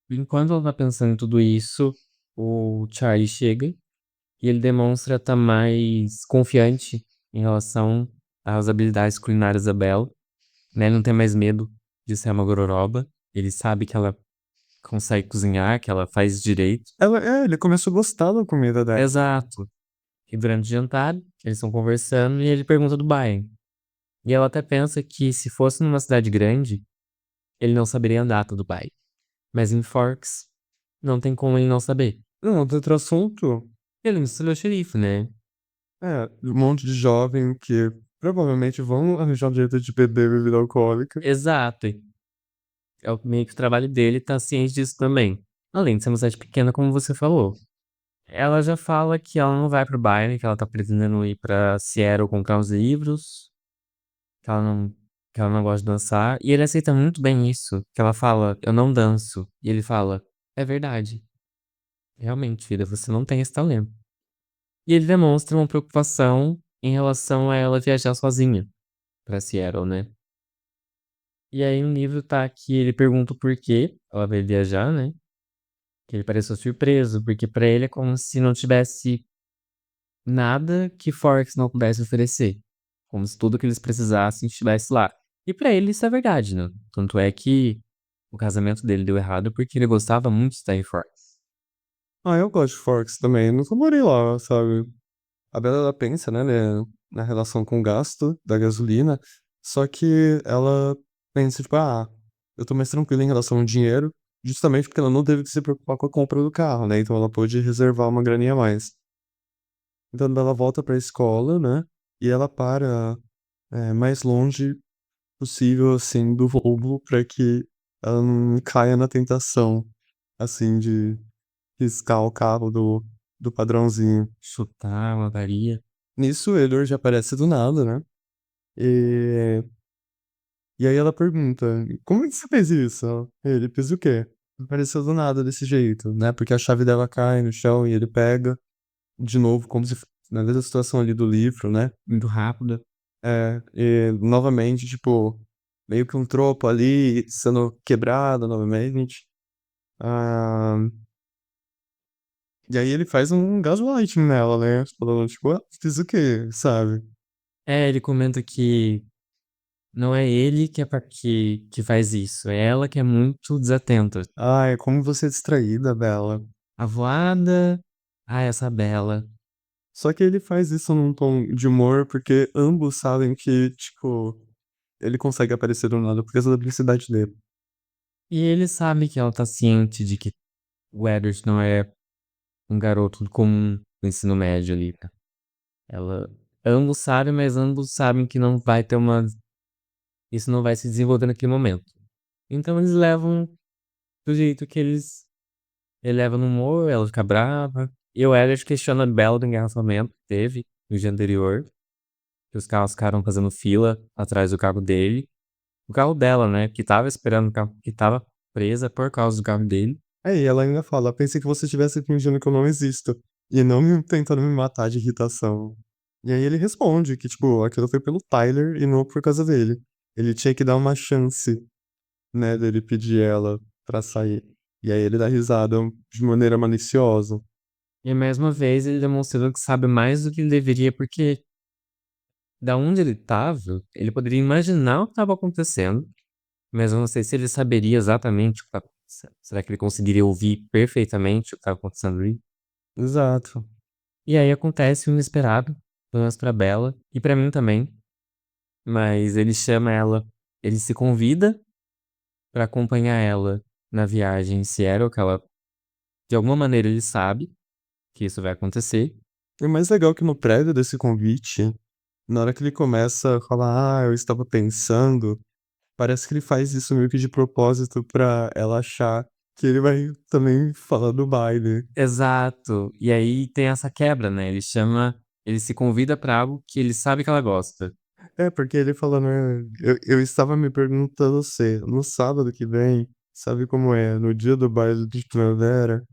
Enquanto ela tá pensando em tudo isso, o Charlie chega e ele demonstra estar mais confiante em relação às habilidades culinárias da Bella, né, ele não tem mais medo de ser uma gororoba, ele sabe que ela consegue cozinhar, que ela faz direito. Ele começou a gostar da comida dela. Exato. E durante o jantar, eles estão conversando e ele pergunta do Bayern. E ela até pensa que se fosse numa cidade grande, ele não saberia a data do Bayern. Mas em Forks, não tem como ele não saber. Não, outro assunto, Ele não é o xerife, né? um monte de jovem que provavelmente vão arranjar um jeito de beber bebida alcoólica. Exato. É meio que o trabalho dele tá ciente disso também. Além de ser uma cidade pequena, como você falou. Ela já fala que ela não vai pro Bayern, que ela tá pretendendo ir pra Seattle comprar uns livros, que ela não, que ela não gosta de dançar. E ele aceita muito bem isso. Que ela fala, eu não danço. E ele fala, é verdade. Realmente, filha, você não tem esse talento. E ele demonstra uma preocupação em relação a ela viajar sozinha pra Seattle, né. E aí no livro tá que ele pergunta o porquê ela vai viajar, né, que ele pareceu surpreso, porque pra ele é como se não tivesse nada que Forks não pudesse oferecer, como se tudo que eles precisassem estivesse lá. E pra ele isso é verdade, né, tanto é que o casamento dele deu errado, porque ele gostava muito de estar em Forks. Ah, eu gosto de Forks também, eu nunca morei lá, sabe. A Bela, ela pensa, né, na relação com o gasto da gasolina, só que ela pensa, tipo: "Ah, eu tô mais tranquila em relação ao dinheiro", justamente porque ela não teve que se preocupar com a compra do carro, né, então ela pôde reservar uma graninha a mais. Então ela volta pra escola, né, e ela para, mais longe possível, assim, do roubo pra que ela não caia na tentação, assim, de riscar o carro do padrãozinho. Chutar uma varia. Nisso, o Edward já aparece do nada, né, e e aí ela pergunta: "Como é que você fez isso?" Ele: "Fiz o quê?" "Apareceu do nada desse jeito", né, porque a chave dela cai no chão e ele pega, de novo, como se na mesma situação ali do livro, né. Muito rápida. E novamente, tipo, meio que um tropo ali sendo quebrado novamente. Ah, e aí ele faz um gaslighting nela, né, falando tipo: "Ah, fiz o quê?", sabe. É, ele comenta que não é ele que é que faz isso, é ela que é muito desatenta. "Ai, como você é distraída, Bella". Avoada, essa Bella. Só que ele faz isso num tom de humor, porque ambos sabem que, tipo, ele consegue aparecer do nada por causa da publicidade dele. E ele sabe que ela tá ciente de que o Edward não é um garoto comum do ensino médio ali, tá. Ela ambos sabem, mas ambos sabem que não vai ter uma isso não vai se desenvolver naquele momento. Então eles levam do jeito que ele leva no humor, ela fica brava, e o Edward questiona a Bella do engarrafamento que teve no dia anterior, que os carros ficaram fazendo fila atrás do carro dele. O carro dela, né, que estava esperando o carro que estava presa por causa do carro dele. Aí ela ainda fala: "Pensei que você estivesse fingindo que eu não existo, e não tentando me matar de irritação". E aí ele responde que, tipo, aquilo foi pelo Tyler e não por causa dele. Ele tinha que dar uma chance, né, dele pedir ela pra sair. E aí ele dá risada de maneira maliciosa. E mais uma vez ele demonstrando que sabe mais do que ele deveria, porque da onde ele estava, ele poderia imaginar o que estava acontecendo, mas eu não sei se ele saberia exatamente o que estava acontecendo. Será que ele conseguiria ouvir perfeitamente o que estava acontecendo ali? Exato. E aí acontece o inesperado, pelo menos pra Bella e pra mim também, mas ele chama ela, ele se convida pra acompanhar ela na viagem em Seattle, que ela de alguma maneira ele sabe que isso vai acontecer. E o mais legal é que no prévio desse convite, na hora que ele começa a falar: "Ah, eu estava pensando", parece que ele faz isso meio que de propósito pra ela achar que ele vai também falar do baile. Exato. E aí tem essa quebra, né, ele se convida pra algo que ele sabe que ela gosta. É, porque ele fala, né: "Eu estava me perguntando se no sábado que vem, sabe como é, no dia do baile de primavera",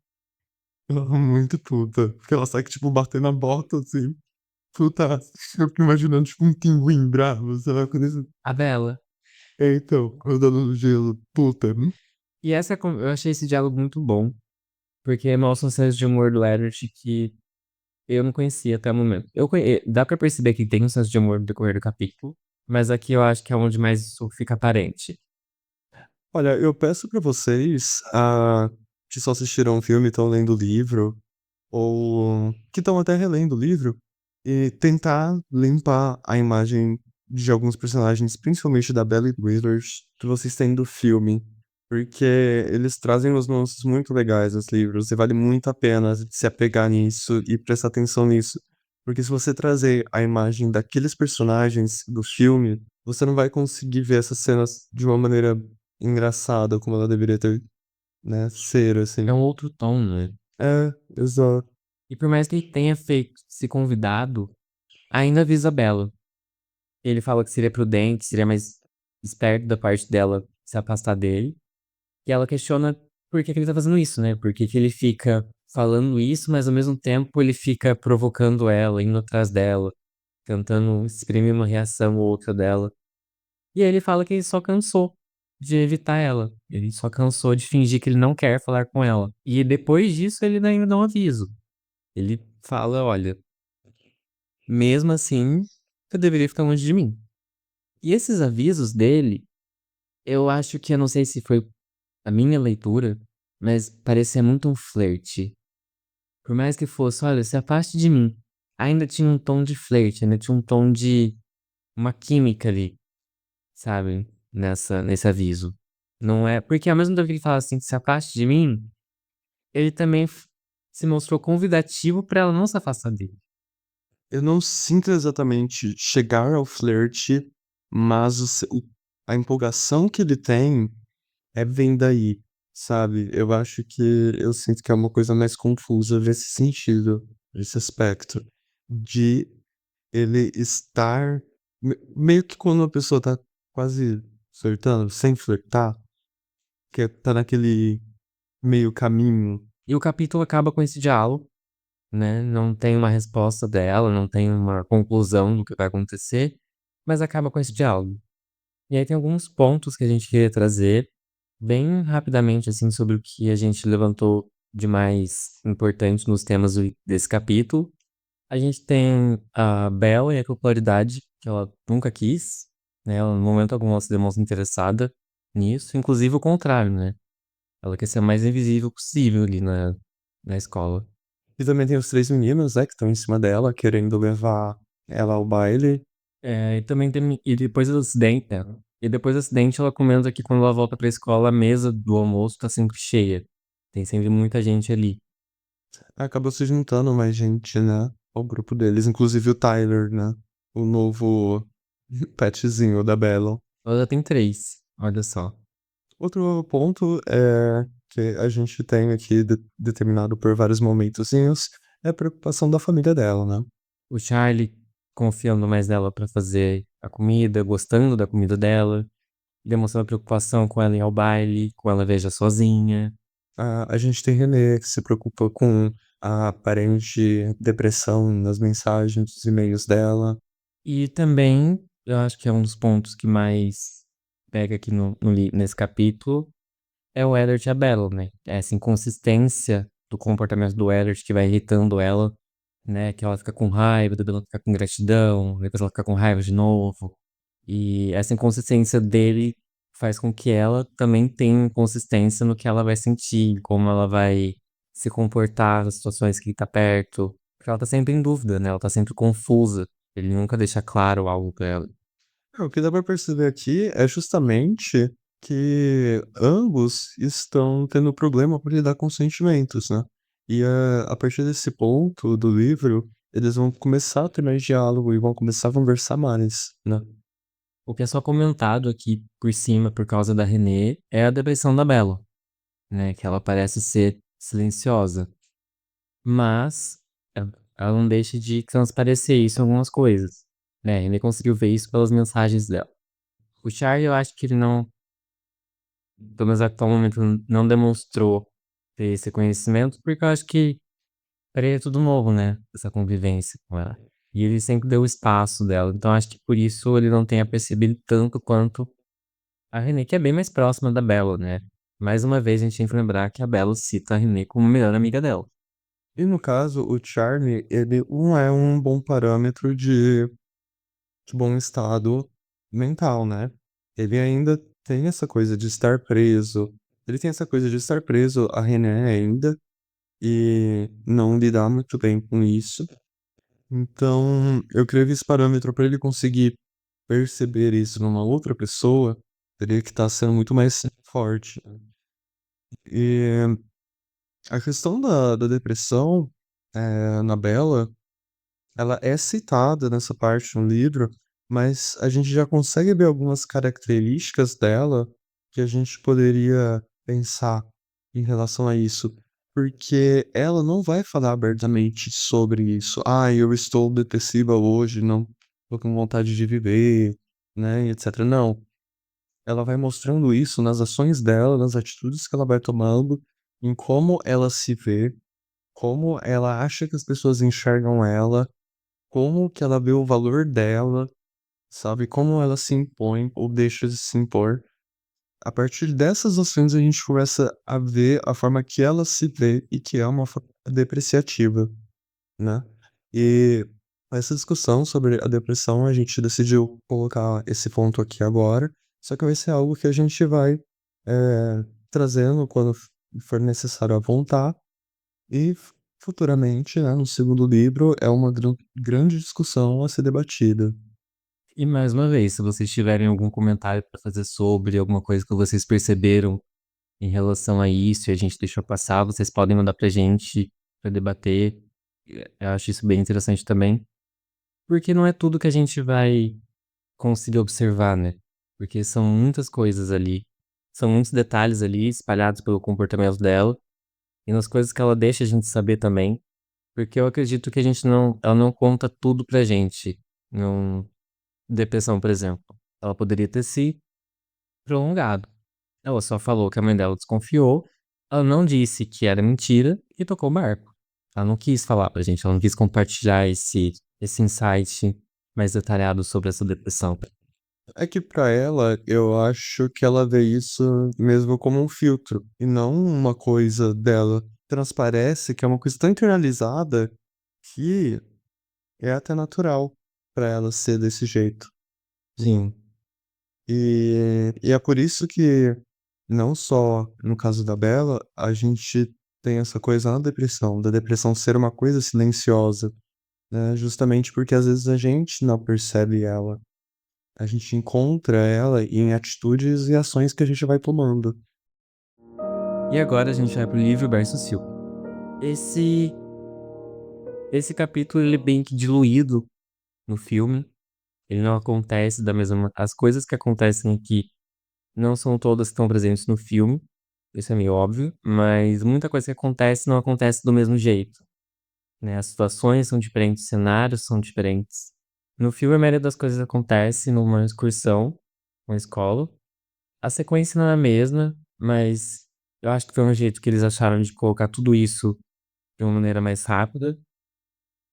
ela muito puta, porque ela sai, tipo, batendo a bota, assim, putaça. Eu fico imaginando, tipo, um pinguim bravo, sei lá, quando isso A Bella. é, então, andando no gelo, puta. E essa eu achei esse diálogo muito bom, porque mostra um senso de humor do Leonard que eu não conhecia até o momento. Dá pra perceber que tem um senso de humor no decorrer do capítulo, mas aqui eu acho que é onde mais isso fica aparente. Olha, eu peço pra vocês, que só assistiram o filme e estão lendo o livro, ou que estão até relendo o livro, e tentar limpar a imagem de alguns personagens, principalmente da Bella e do Withers, que vocês têm do filme, porque eles trazem umas nuances muito legais nos livros, e vale muito a pena se apegar nisso e prestar atenção nisso. Porque se você trazer a imagem daqueles personagens do filme, você não vai conseguir ver essas cenas de uma maneira engraçada como ela deveria ter, né, ser, É assim. um outro tom, né. É, exato. E por mais que ele tenha feito se convidado, ainda avisa a Bella. Ele fala que seria prudente, seria mais esperto da parte dela se afastar dele. E ela questiona por que que ele tá fazendo isso, né, por que que ele fica falando isso, mas ao mesmo tempo ele fica provocando ela, indo atrás dela, tentando exprimir uma reação ou outra dela. E aí ele fala que ele só cansou de evitar ela, ele só cansou de fingir que ele não quer falar com ela. E depois disso ele ainda dá um aviso. Ele fala: "Olha, mesmo assim, você deveria ficar longe de mim". E esses avisos dele, eu não sei se foi a minha leitura, mas parecia muito um flerte. Por mais que fosse: "Olha, se afaste de mim", ainda tinha um tom de flerte, ainda tinha um tom de uma química ali, sabe, nesse aviso. Não é porque ao mesmo tempo que ele fala assim: "Se afaste de mim", ele também se mostrou convidativo pra ela não se afastar dele. Eu não sinto exatamente chegar ao flerte, mas a empolgação que ele tem vem daí, sabe. Eu acho que eu sinto que é uma coisa mais confusa nesse sentido, nesse aspecto, de ele estar meio que quando a pessoa tá quase flertando, sem flertar, que tá naquele meio caminho. E o capítulo acaba com esse diálogo, né, não tem uma resposta dela, não tem uma conclusão do que vai acontecer, mas acaba com esse diálogo. E aí tem alguns pontos que a gente queria trazer, bem rapidamente, assim, sobre o que a gente levantou de mais importante nos temas desse capítulo. A gente tem a Bella e a popularidade, que ela nunca quis, né, ela em momento algum ela se demonstra interessada nisso, inclusive o contrário, né, ela quer ser a mais invisível possível ali na escola. E também tem os 3 meninos, né, que estão em cima dela, querendo levar ela ao baile. E também tem depois do acidente, né, e depois do acidente ela comenta que quando ela volta pra escola a mesa do almoço tá sempre cheia, tem sempre muita gente ali. Acabou se juntando mais gente, né, ao grupo deles, inclusive o Tyler, né, o novo petzinho da Bella. Ela já tem 3, olha só. Outro ponto, que a gente tem aqui determinado por vários momentozinhos, é a preocupação da família dela, né. O Charlie confiando mais nela pra fazer a comida, gostando da comida dela, demonstrando preocupação com ela ir ao baile, com ela veja sozinha. A gente tem René, que se preocupa com a aparente depressão nas mensagens, nos e-mails dela. E também, eu acho que é um dos pontos que mais pega aqui nesse capítulo, é o Eddard e a Bella, né? Essa inconsistência do comportamento do Eddard que vai irritando ela, né? Que ela fica com raiva, depois ela fica com gratidão, depois ela fica com raiva de novo. E essa inconsistência dele faz com que ela também tenha inconsistência no que ela vai sentir, como ela vai se comportar nas situações que ele tá perto. Porque ela tá sempre em dúvida, né? Ela tá sempre confusa. Ele nunca deixa claro algo pra ela. O que dá pra perceber aqui é justamente que ambos estão tendo problema por lidar com sentimentos, né? E a partir desse ponto do livro, eles vão começar a ter mais diálogo e vão começar a conversar mais, né? O que é só comentado aqui por cima por causa da Renée é a depressão da Bella, né? Que ela parece ser silenciosa. Mas ela não deixa de transparecer isso em algumas coisas, né? A Renée conseguiu ver isso pelas mensagens dela. O Charlie, eu acho que ele não, pelo menos até o momento, não demonstrou ter esse conhecimento, porque eu acho que pra ele é tudo novo, né? Essa convivência com ela. E ele sempre deu espaço dela. Então acho que por isso ele não tenha percebido tanto quanto a Renée, que é bem mais próxima da Bella, né? Mais uma vez a gente tem que lembrar que a Bella cita a Renée como melhor amiga dela. E no caso, o Charlie, ele não é um bom parâmetro de bom estado mental, né? Ele ainda tem essa coisa de estar preso. Ele tem essa coisa de estar preso a René ainda e não lidar muito bem com isso. Então, eu creio que esse parâmetro para ele conseguir perceber isso numa outra pessoa, teria que estar sendo muito mais forte. E a questão da depressão, na Bella, ela é citada nessa parte no livro, mas a gente já consegue ver algumas características dela que a gente poderia pensar em relação a isso. Porque ela não vai falar abertamente sobre isso. Ah, eu estou depressiva hoje, não tô com vontade de viver, né, e etc. Não. Ela vai mostrando isso nas ações dela, nas atitudes que ela vai tomando, em como ela se vê, como ela acha que as pessoas enxergam ela, como que ela vê o valor dela, sabe, como ela se impõe ou deixa de se impor. A partir dessas ações a gente começa a ver a forma que ela se vê e que é uma forma depreciativa, né. E essa discussão sobre a depressão a gente decidiu colocar esse ponto aqui agora, só que vai ser algo que a gente vai, trazendo quando for necessário apontar e futuramente, né, no segundo livro é uma grande discussão a ser debatida. E mais uma vez, se vocês tiverem algum comentário para fazer sobre alguma coisa que vocês perceberam em relação a isso e a gente deixou passar, vocês podem mandar pra gente para debater. Eu acho isso bem interessante também, porque não é tudo que a gente vai conseguir observar, né? Porque são muitas coisas ali, são muitos detalhes ali espalhados pelo comportamento dela e nas coisas que ela deixa a gente saber também, porque eu acredito que ela não conta tudo pra gente. Não, depressão, por exemplo, ela poderia ter se prolongado. Ela só falou que a mãe dela desconfiou, ela não disse que era mentira e tocou o barco. Ela não quis falar pra gente, ela não quis compartilhar esse insight mais detalhado sobre essa depressão. É que pra ela, eu acho que ela vê isso mesmo como um filtro, e não uma coisa dela. Transparece que é uma coisa tão internalizada que é até natural pra ela ser desse jeito. Sim. E é por isso que, não só no caso da Bella, a gente tem essa coisa na depressão, da depressão ser uma coisa silenciosa, né? Justamente porque às vezes a gente não percebe ela. A gente encontra ela em atitudes e ações que a gente vai tomando. E agora a gente vai pro livro versus filme. Esse, esse capítulo ele é bem que diluído no filme. Ele não acontece da mesma. As coisas que acontecem aqui não são todas que estão presentes no filme. Isso é meio óbvio. Mas muita coisa que acontece não acontece do mesmo jeito, né? As situações são diferentes, os cenários são diferentes. No filme, a maioria das coisas acontece numa excursão, uma escola. A sequência não é a mesma, mas eu acho que foi um jeito que eles acharam de colocar tudo isso de uma maneira mais rápida.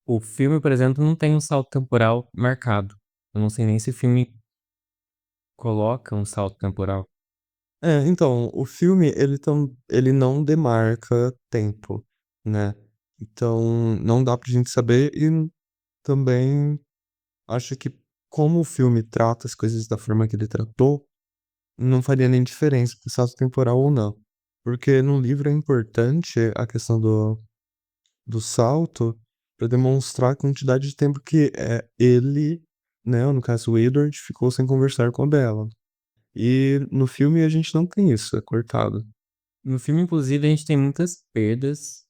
O filme, por exemplo, não tem um salto temporal marcado. Eu não sei nem se o filme coloca um salto temporal. É, então, o filme ele não demarca tempo, né. Então, não dá pra gente saber e também acho que como o filme trata as coisas da forma que ele tratou, não faria nem diferença ter salto temporal ou não. Porque no livro é importante a questão do salto pra demonstrar a quantidade de tempo que, ele, né, no caso o Edward, ficou sem conversar com a Bella. E no filme a gente não tem isso, é cortado. No filme, inclusive, a gente tem muitas perdas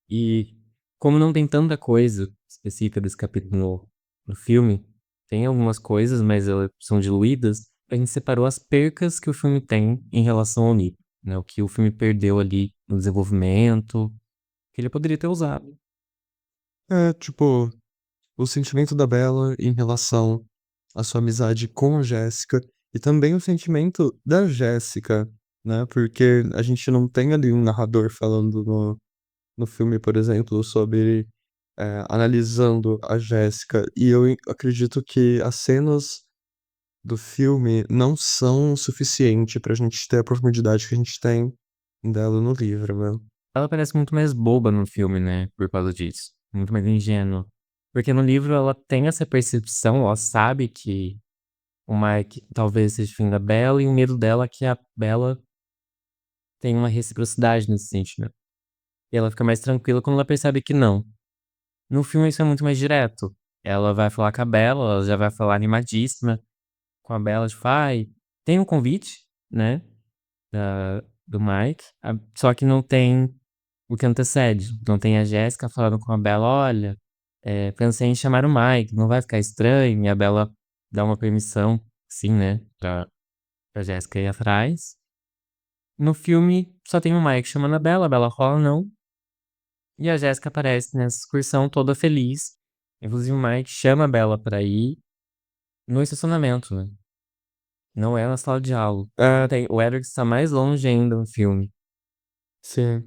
e como não tem tanta coisa específica desse capítulo no filme, tem algumas coisas, mas elas são diluídas. A gente separou as percas que o filme tem em relação ao livro, né? O que o filme perdeu ali no desenvolvimento, que ele poderia ter usado. É, tipo, o sentimento da Bella em relação à sua amizade com a Jéssica e também o sentimento da Jéssica, né, porque a gente não tem ali um narrador falando no filme, por exemplo, sobre, analisando a Jéssica, e eu acredito que as cenas do filme não são o suficiente pra gente ter a profundidade que a gente tem dela no livro, né. Ela parece muito mais boba no filme, né, por causa disso, muito mais ingênua. Porque no livro ela tem essa percepção, ela sabe que o Mike talvez seja o fim da Bella e o medo dela é que a Bella tem uma reciprocidade nesse sentimento. E ela fica mais tranquila quando ela percebe que não. No filme isso é muito mais direto. Ela vai falar com a Bella, ela já vai falar animadíssima com a Bella, tipo: "Ai, tem um convite, né, do Mike", só que não tem o que antecede. Não tem a Jéssica falando com a Bella: "Olha, pensei em chamar o Mike, não vai ficar estranho?" E a Bella dá uma permissão, sim, né, pra Jéssica ir atrás. No filme só tem o Mike chamando a Bella fala não, e a Jéssica aparece nessa excursão toda feliz. Inclusive o Mike chama a Bella pra ir no estacionamento, né, não é na sala de aula. É, Tem o Edward está mais longe ainda no filme, sim.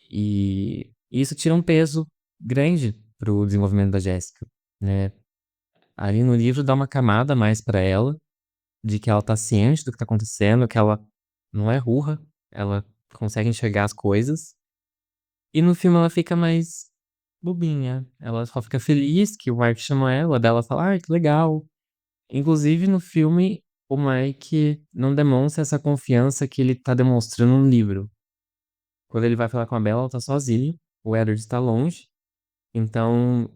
e isso tira um peso grande para o desenvolvimento da Jéssica, né. Ali no livro dá uma camada a mais pra ela, de que ela tá ciente do que tá acontecendo, que ela não é burra, ela consegue enxergar as coisas, e no filme ela fica mais bobinha, ela só fica feliz que o Mike chamou ela, daí ela fala: "Ai, que legal". Inclusive no filme, o Mike não demonstra essa confiança que ele tá demonstrando no livro. Quando ele vai falar com a Bella, ela tá sozinho, o Edward está longe, então,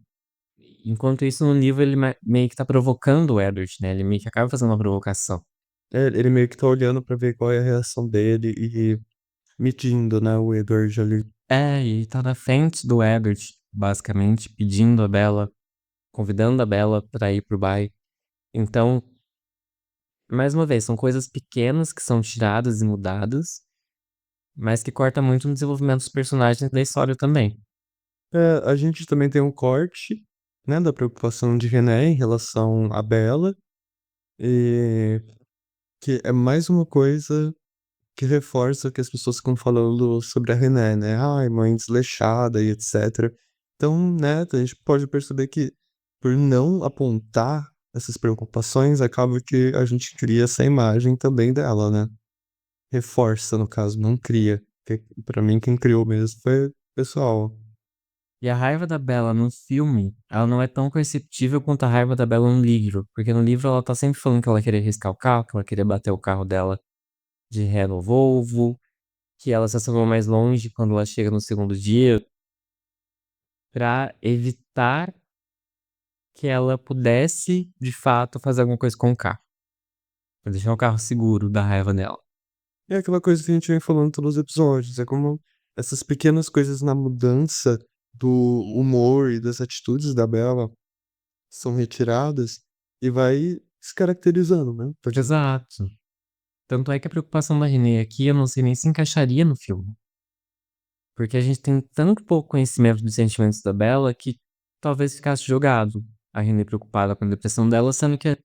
enquanto isso no livro ele meio que tá provocando o Edward, né, ele meio que acaba fazendo uma provocação. É, ele meio que tá olhando pra ver qual é a reação dele e medindo, né, o Edward ali. É, e tá na frente do Edward, basicamente, pedindo a Bella, convidando a Bella pra ir para o baile. Então, mais uma vez, são coisas pequenas que são tiradas e mudadas, mas que corta muito no desenvolvimento dos personagens da história também. É, a gente também tem um corte, né, da preocupação de René em relação à Bella, e que é mais uma coisa que reforça o que as pessoas ficam falando sobre a René, né, "Ai, mãe desleixada" e etcétera. Então, né, a gente pode perceber que, por não apontar essas preocupações, acaba que a gente cria essa imagem também dela, né. Reforça, no caso, não cria, porque pra mim quem criou mesmo foi o pessoal. E a raiva da Bella no filme, ela não é tão perceptível quanto a raiva da Bella no livro, porque no livro ela tá sempre falando que ela queria riscar o carro, que ela queria bater o carro dela de ré no Volvo, que ela se estacionou mais longe quando ela chega no segundo dia, pra evitar que ela pudesse, de fato, fazer alguma coisa com o carro. Pra deixar o carro seguro da raiva dela. É aquela coisa que a gente vem falando todos os episódios, é como essas pequenas coisas na mudança do humor e das atitudes da Bella são retiradas e vai se caracterizando, né. Exato. Tanto é que a preocupação da Renée aqui, eu não sei nem se encaixaria no filme. Porque a gente tem tanto pouco conhecimento dos sentimentos da Bella que talvez ficasse jogado a Renée preocupada com a depressão dela, sendo que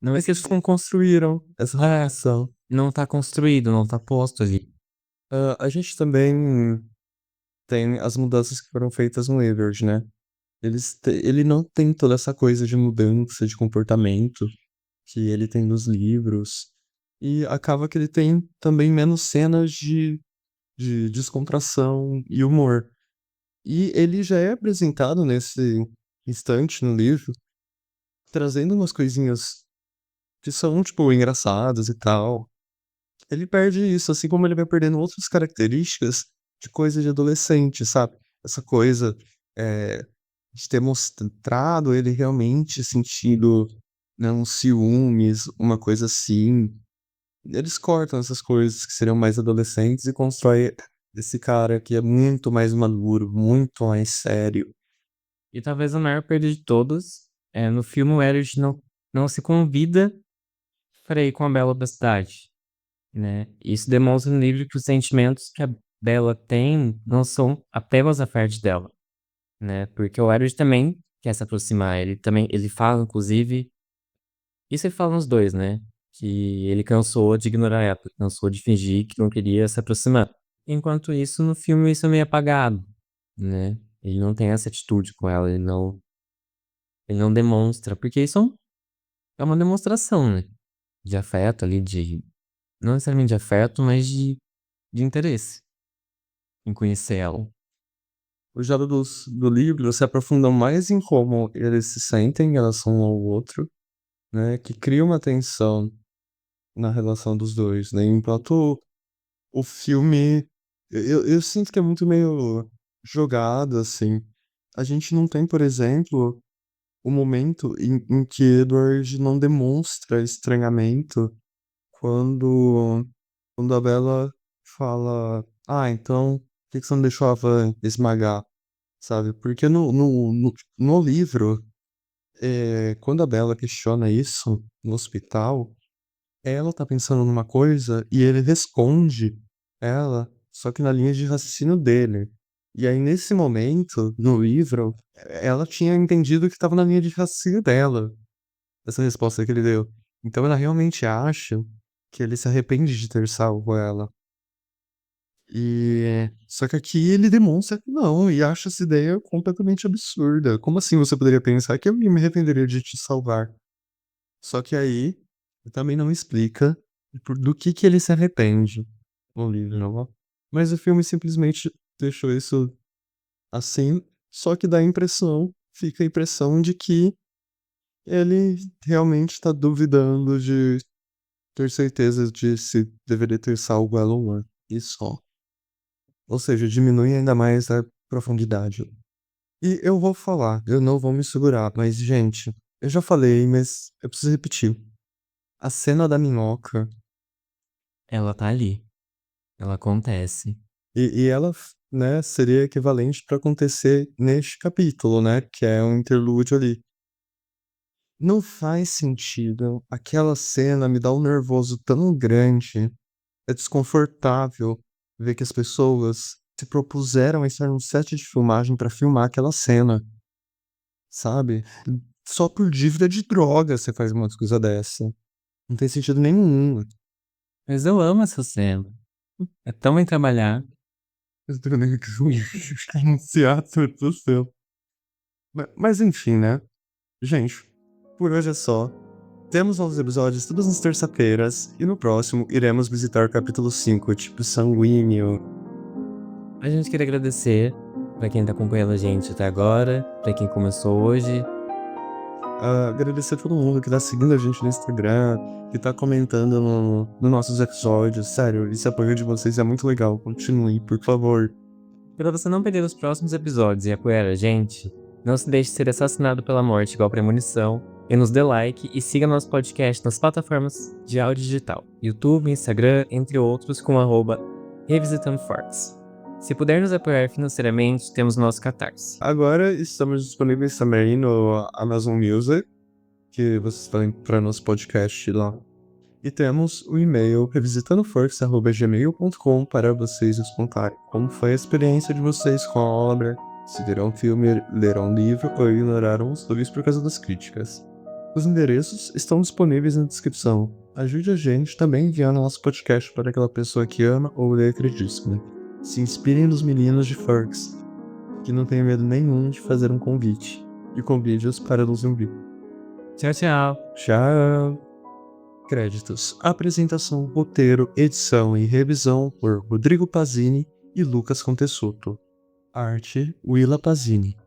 Não é É que eles não construíram essa relação. não tá construído, não tá posto ali. A gente também tem as mudanças que foram feitas no Edward, né? Ele não tem toda essa coisa de mudança de comportamento que ele tem nos livros. E acaba que ele tem também menos cenas de descontração e humor. E ele já é apresentado nesse instante no livro, trazendo umas coisinhas que são, tipo, engraçadas e tal. Ele perde isso, assim como ele vai perdendo outras características de coisa de adolescente, sabe? Essa coisa, de ter mostrado ele realmente sentindo, né, uns ciúmes, uma coisa assim. Eles cortam essas coisas que seriam mais adolescentes e constrói esse cara que é muito mais maduro, muito mais sério. E talvez a maior perda de todas, no filme o Elliot não se convida pra ir com a Bella pra cidade, né. Isso demonstra no livro que os sentimentos que a Bella tem não são apenas a parte dela, né, porque o Elliot também quer se aproximar, ele fala inclusive isso ele fala nos 2, né, que ele cansou de ignorar ela, cansou de fingir que não queria se aproximar. Enquanto isso, no filme isso é meio apagado, né, ele não tem essa atitude com ela, ele não demonstra, porque isso é uma demonstração, né, de afeto ali, de não necessariamente de afeto, mas de interesse em conhecer ela. Os diálogos do livro se aprofundam mais em como eles se sentem em relação um ao outro, né, que cria uma tensão na relação dos 2, né, enquanto o filme eu sinto que é muito meio jogado, assim. A gente não tem, por exemplo, o momento em que Edward não demonstra estranhamento quando quando a Bella fala: "Ah, então por que que você não deixou a van esmagar?", sabe. Porque no livro, quando a Bella questiona isso no hospital, ela tá pensando numa coisa e ele responde ela, só que na linha de raciocínio dele. E aí, nesse momento, no livro, ela tinha entendido que estava na linha de raciocínio dela, essa resposta que ele deu. Então ela realmente acha que ele se arrepende de ter salvo ela. Só que aqui ele demonstra que não, e acha essa ideia completamente absurda. Como assim você poderia pensar que eu me arrependeria de te salvar? Só que aí, também não explica do que ele se arrepende no livro, não. Mas o filme simplesmente deixou isso assim, só que dá a impressão fica a impressão de que ele realmente tá duvidando de ter certeza de se deveria ter salvo ela ou não, e só. Ou seja, diminui ainda mais a profundidade. E eu vou falar, eu não vou me segurar, mas gente, eu já falei, mas eu preciso repetir. A cena da minhoca Ela tá ali, ela acontece. e ela né, seria equivalente para acontecer neste capítulo, né, que é um interlúdio ali. Não faz sentido, aquela cena me dá um nervoso tão grande, é desconfortável ver que as pessoas se propuseram a estar num set de filmagem para filmar aquela cena, sabe. Só por dívida de droga você faz uma coisa dessa, não tem sentido nenhum. Mas eu amo essa cena, é tão bem trabalhado. Eu tô nem que anunciar tudo do céu. Mas enfim, né. Gente, por hoje é só. Temos novos episódios todas as terça-feiras, e no próximo iremos visitar o capítulo 5, tipo sanguíneo. A gente queria agradecer pra quem tá acompanhando a gente até agora, pra quem começou hoje. Agradecer a todo mundo que tá seguindo a gente no Instagram, que tá comentando nos nossos episódios. Sério, esse apoio de vocês é muito legal. Continuem, por favor. Pra você não perder os próximos episódios e apoiar a gente, não se deixe de ser assassinado pela morte igual Premonição, e nos dê like e siga nosso podcast nas plataformas de áudio digital, YouTube, Instagram, entre outros, com @Revisitando Forks. Se puder nos apoiar financeiramente, temos o nosso Catarse. Agora estamos disponíveis também no Amazon Music, que vocês podem para nosso podcast lá. E temos o e-mail revisitandoforks@gmail.com para vocês nos contarem como foi a experiência de vocês com a obra, se viram um filme, leram um livro ou ignoraram os dois por causa das críticas. Os endereços estão disponíveis na descrição. Ajude a gente também enviando nosso podcast para aquela pessoa que ama ou odeia acreditismo. Se inspirem nos meninos de Furks, que não têm medo nenhum de fazer um convite. E convide-os para nos ouvir. Tchau, tchau. Tchau! Créditos: apresentação, roteiro, edição e revisão por Rodrigo Pazini e Lucas Contesotto. Arte: Willa Pazini.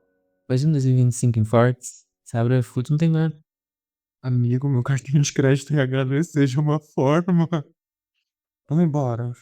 Imagina 2025 em Fortes. Sabe, futuro não tem nada. Amigo, meu cartão de crédito ia agradecer de uma forma. Vamos embora.